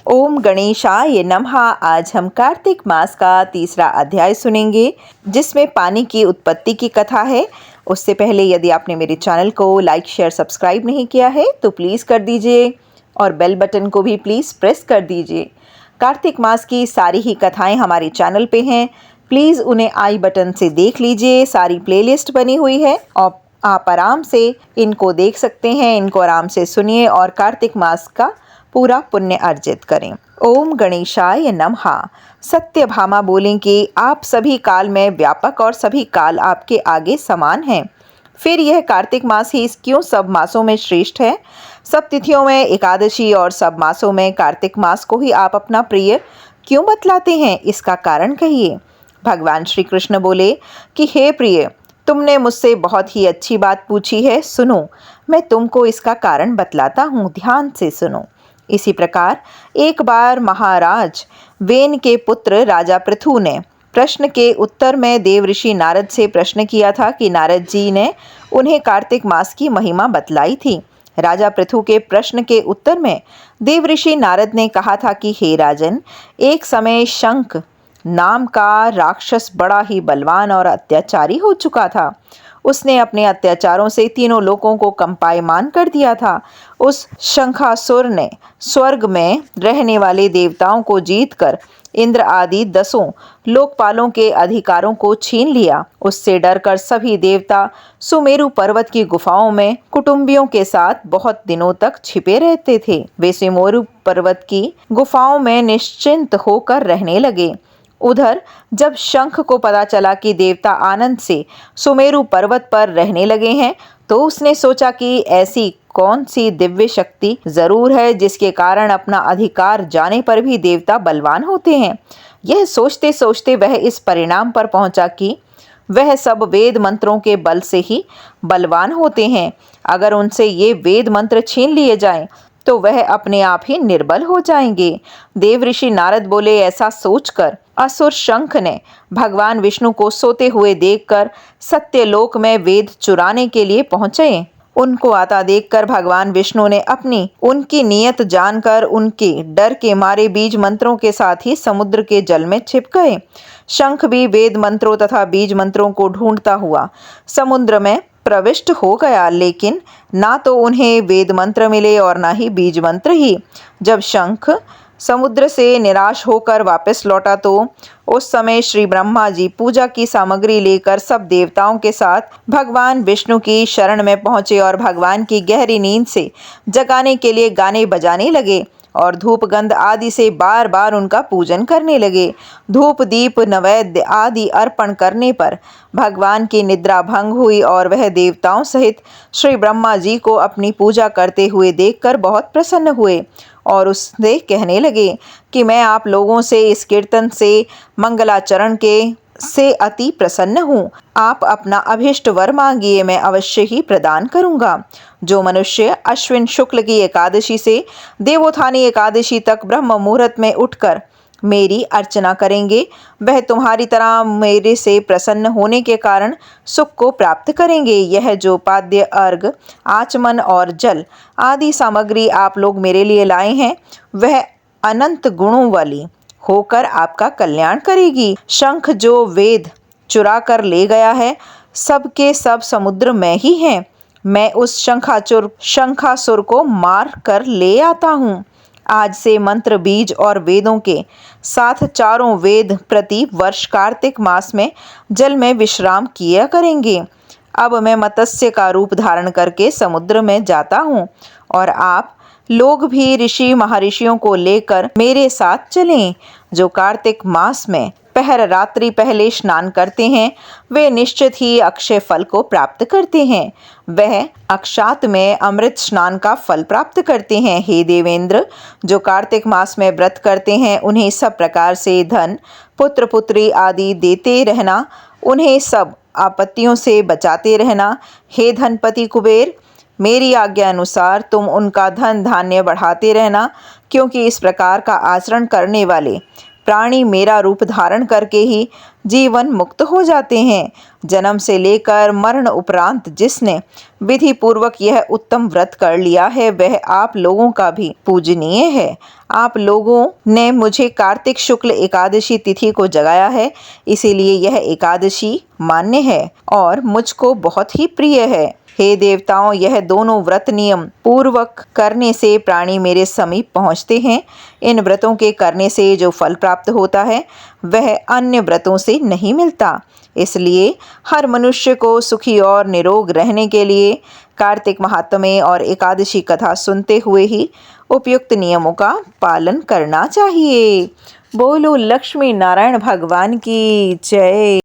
ओम गणेशाय नमः। आज हम कार्तिक मास का तीसरा अध्याय सुनेंगे, जिसमें पानी की उत्पत्ति की कथा है। उससे पहले यदि आपने मेरे चैनल को लाइक, शेयर, सब्सक्राइब नहीं किया है तो प्लीज़ कर दीजिए और बेल बटन को भी प्लीज़ प्रेस कर दीजिए। कार्तिक मास की सारी ही कथाएं हमारे चैनल पे हैं, प्लीज़ उन्हें आई बटन से देख लीजिए। सारी प्लेलिस्ट बनी हुई है और आप आराम से इनको देख सकते हैं। इनको आराम से सुनिए और कार्तिक मास का पूरा पुण्य अर्जित करें। ओम गणेशाय नमः। सत्यभामा बोलें कि आप सभी काल में व्यापक और सभी काल आपके आगे समान हैं। फिर यह कार्तिक मास ही क्यों सब मासों में श्रेष्ठ है? सब तिथियों में एकादशी और सब मासों में कार्तिक मास को ही आप अपना प्रिय क्यों बतलाते हैं? इसका कारण कहिए। भगवान श्री कृष्ण बोले कि हे प्रिय, तुमने मुझसे बहुत ही अच्छी बात पूछी है। सुनो, मैं तुमको इसका कारण बतलाता हूँ, ध्यान से सुनो। इसी प्रकार एक बार महाराज वेन के पुत्र राजा पृथु ने प्रश्न के उत्तर में देव ऋषि नारद से प्रश्न किया था कि नारद जी ने उन्हें कार्तिक मास की महिमा बतलाई थी। राजा पृथु के प्रश्न के उत्तर में देव ऋषि नारद ने कहा था कि हे राजन, एक समय शंख नाम का राक्षस बड़ा ही बलवान और अत्याचारी हो चुका था। उसने अपने अत्याचारों से तीनों लोगों को कंपायमान कर दिया था। उस शंखासुर ने स्वर्ग में रहने वाले देवताओं को जीतकर इंद्र आदि 10 लोकपालों के अधिकारों को छीन लिया। उससे डरकर सभी देवता सुमेरु पर्वत की गुफाओं में कुटुंबियों के साथ बहुत दिनों तक छिपे रहते थे। वे सुमेरु पर्वत की गुफाओं में निश्चिंत होकर रहने लगे। उधर जब शंख को पता चला कि देवता आनंद से सुमेरु पर्वत पर रहने लगे हैं, तो उसने सोचा कि ऐसी कौन सी दिव्य शक्ति जरूर है जिसके कारण अपना अधिकार जाने पर भी देवता बलवान होते हैं। यह सोचते सोचते वह इस परिणाम पर पहुंचा कि वह सब वेद मंत्रों के बल से ही बलवान होते हैं। अगर उनसे ये वेद मंत्र छीन लिए जाएं, तो वह अपने आप ही निर्बल हो जाएंगे। देव ऋषि नारद बोले, ऐसा सोचकर असुर शंख ने भगवान विष्णु को सोते हुए देखकर सत्यलोक में वेद चुराने के लिए पहुंचे। उनको आता देखकर भगवान विष्णु ने उनकी नियत जानकर उनके डर के मारे बीज मंत्रों के साथ ही समुद्र के जल में छिप गए। शंख भी वेद मंत्रों तथा बीज मंत्रों को ढूंढता हुआ समुद्र में प्रविष्ट हो गया, लेकिन ना तो उन्हें वेद मंत्र मिले और ना ही बीज मंत्र ही। जब शंख समुद्र से निराश होकर वापस लौटा तो उस समय श्री ब्रह्मा जी पूजा की सामग्री लेकर सब देवताओं के साथ भगवान विष्णु की शरण में पहुंचे और भगवान की गहरी नींद से जगाने के लिए गाने बजाने लगे और धूप गंध आदि से बार बार उनका पूजन करने लगे। धूप दीप नैवेद्य आदि अर्पण करने पर भगवान की निद्रा भंग हुई और वह देवताओं सहित श्री ब्रह्मा जी को अपनी पूजा करते हुए देखकर बहुत प्रसन्न हुए और उससे कहने लगे कि मैं आप लोगों से इस कीर्तन से मंगलाचरण से अति प्रसन्न हूँ। आप अपना अभिष्ट वर मांगिए, मैं अवश्य ही प्रदान करूँगा। जो मनुष्य अश्विन शुक्ल की एकादशी से देवोत्थानी एकादशी तक ब्रह्म मुहूर्त में उठकर मेरी अर्चना करेंगे, वह तुम्हारी तरह मेरे से प्रसन्न होने के कारण सुख को प्राप्त करेंगे। यह जो पाद्य, अर्घ, आचमन और जल आदि सामग्री आप लोग मेरे लिए लाए हैं, वह अनंत गुणों वाली होकर आपका कल्याण करेगी। शंख जो वेद चुरा कर ले गया है, सब के सब समुद्र में ही हैं। मैं उस शंखासुर को मार कर ले आता हूँ। आज से मंत्र, बीज और वेदों के साथ चारों वेद प्रति वर्ष कार्तिक मास में जल में विश्राम किया करेंगे। अब मैं मत्स्य का रूप धारण करके समुद्र में जाता हूँ और आप लोग भी ऋषि महर्षियों को लेकर मेरे साथ चलें। जो कार्तिक मास में पहर रात्रि पहले स्नान करते हैं, वे निश्चित ही अक्षय फल को प्राप्त करते हैं। वह अक्षात में अमृत स्नान का फल प्राप्त करते हैं। हे देवेंद्र, जो कार्तिक मास में व्रत करते हैं, उन्हें सब प्रकार से धन, पुत्र पुत्री आदि देते रहना, उन्हें सब आपत्तियों से बचाते रहना। हे धनपति कुबेर, मेरी आज्ञा अनुसार तुम उनका धन धान्य बढ़ाते रहना, क्योंकि इस प्रकार का आचरण करने वाले प्राणी मेरा रूप धारण करके ही जीवन मुक्त हो जाते हैं। जन्म से लेकर मरण उपरांत जिसने विधि पूर्वक यह उत्तम व्रत कर लिया है वह आप लोगों का भी पूजनीय है। आप लोगों ने मुझे कार्तिक शुक्ल एकादशी तिथि को जगाया है, इसीलिए यह एकादशी मान्य है और मुझको बहुत ही प्रिय है। हे देवताओं, यह दोनों व्रत नियम पूर्वक करने से प्राणी मेरे समीप पहुँचते हैं। इन व्रतों के करने से जो फल प्राप्त होता है वह अन्य व्रतों से नहीं मिलता। इसलिए हर मनुष्य को सुखी और निरोग रहने के लिए कार्तिक महात्म्य और एकादशी कथा सुनते हुए ही उपयुक्त नियमों का पालन करना चाहिए। बोलो लक्ष्मी नारायण भगवान की जय।